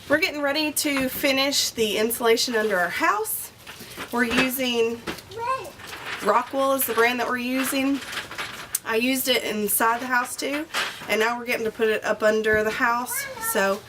We're getting ready to finish the insulation under our house. We're using RockWool is the brand that we're using. I used it inside the house too, and now we're getting to put it up under the house. So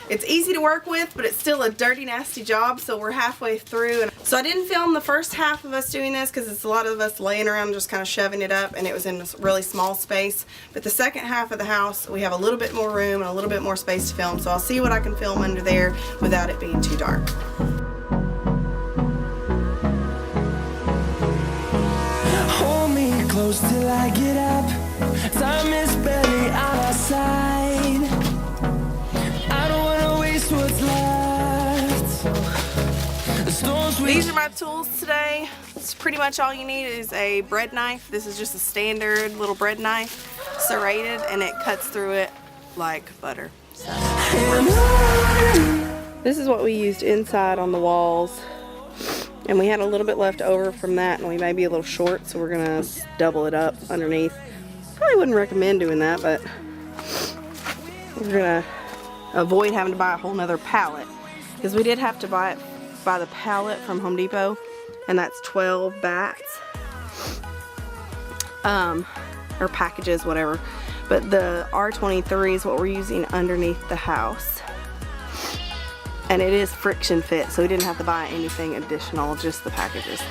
it's easy to work with, but it's still a dirty, nasty job, so we're halfway through. So I didn't film the first half of us doing this because it's a lot of us laying around just kind of shoving it up, and it was in a really small space. But the second half of the house, we have a little bit more room and a little bit more space to film, so I'll see what I can film under there without it being too dark. Hold me close till I get up. Time is barely on our side. These are my tools today. It's pretty much all you need is a bread knife. This is just a standard little bread knife, serrated, and it cuts through it like butter. So. This is what we used inside on the walls, and we had a little bit left over from that, and we may be a little short, so we're gonna double it up underneath. Probably wouldn't recommend doing that, but we're gonna avoid having to buy a whole nother pallet, because we did have to buy the pallet from Home Depot, and that's 12 bats, or packages, whatever. But the R23 is what we're using underneath the house, and it is friction fit, so we didn't have to buy anything additional, just the packages.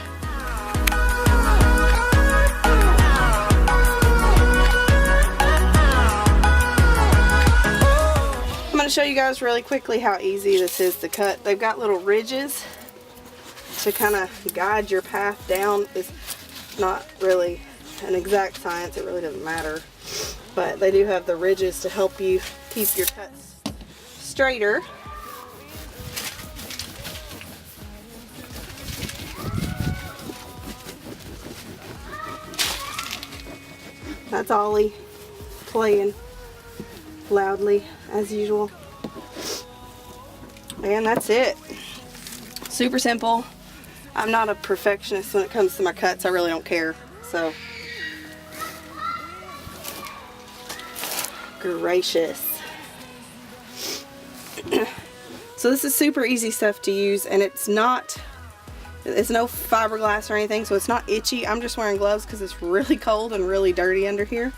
I'm going to show you guys really quickly how easy this is to cut. They've got little ridges to kind of guide your path down. It's not really an exact science, it really doesn't matter, but they do have the ridges to help you keep your cuts straighter. That's Ollie playing loudly as usual, and that's it. Super simple. I'm not a perfectionist when it comes to my cuts. I really don't care. So gracious. So this is super easy stuff to use, and it's no fiberglass or anything, so it's not itchy. I'm just wearing gloves because it's really cold and really dirty under here.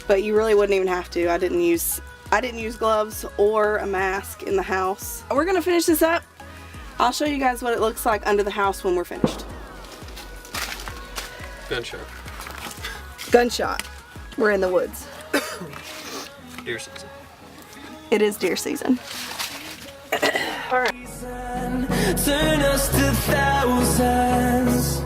But you really wouldn't even have to. I didn't use gloves or a mask in the house. We're gonna finish this up. I'll show you guys what it looks like under the house when we're finished. Gunshot. Gunshot. We're in the woods. Deer season. It is deer season. Alright. Turn us to thousands,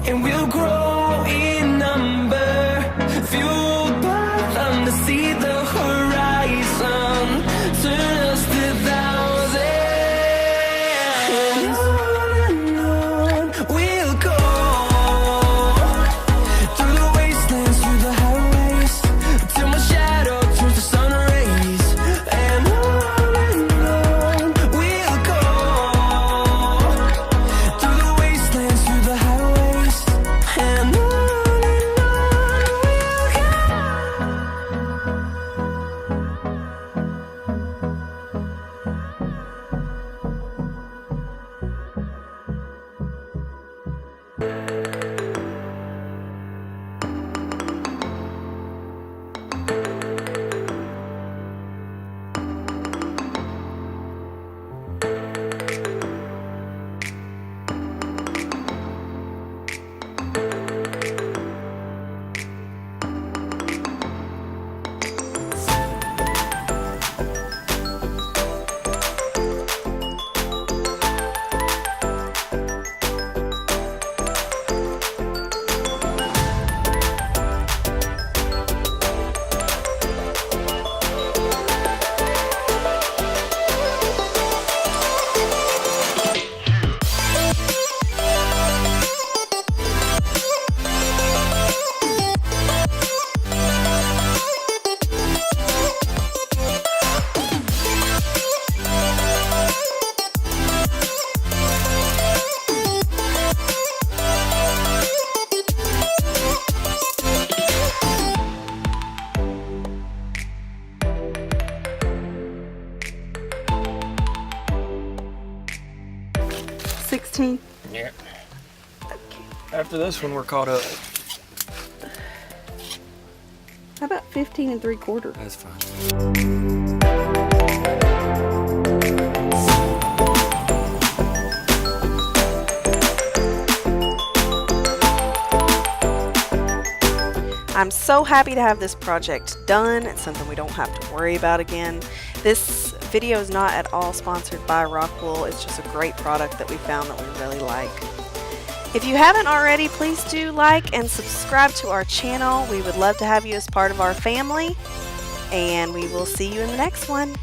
and we'll grow in number, fueled by them to see the horizon. Turn us to thousands, and on we'll go, through the wastelands, through the highways, till my shadow turns to sun rays. And on we'll go, through the wastelands, through the highways, 16? Yeah. Okay. After this one, we're caught up. How about 15 3/4? That's fine. I'm so happy to have this project done. It's something we don't have to worry about again. This video is not at all sponsored by RockWool. It's just a great product that we found that we really like. If you haven't already, please do like and subscribe to our channel. We would love to have you as part of our family, and we will see you in the next one.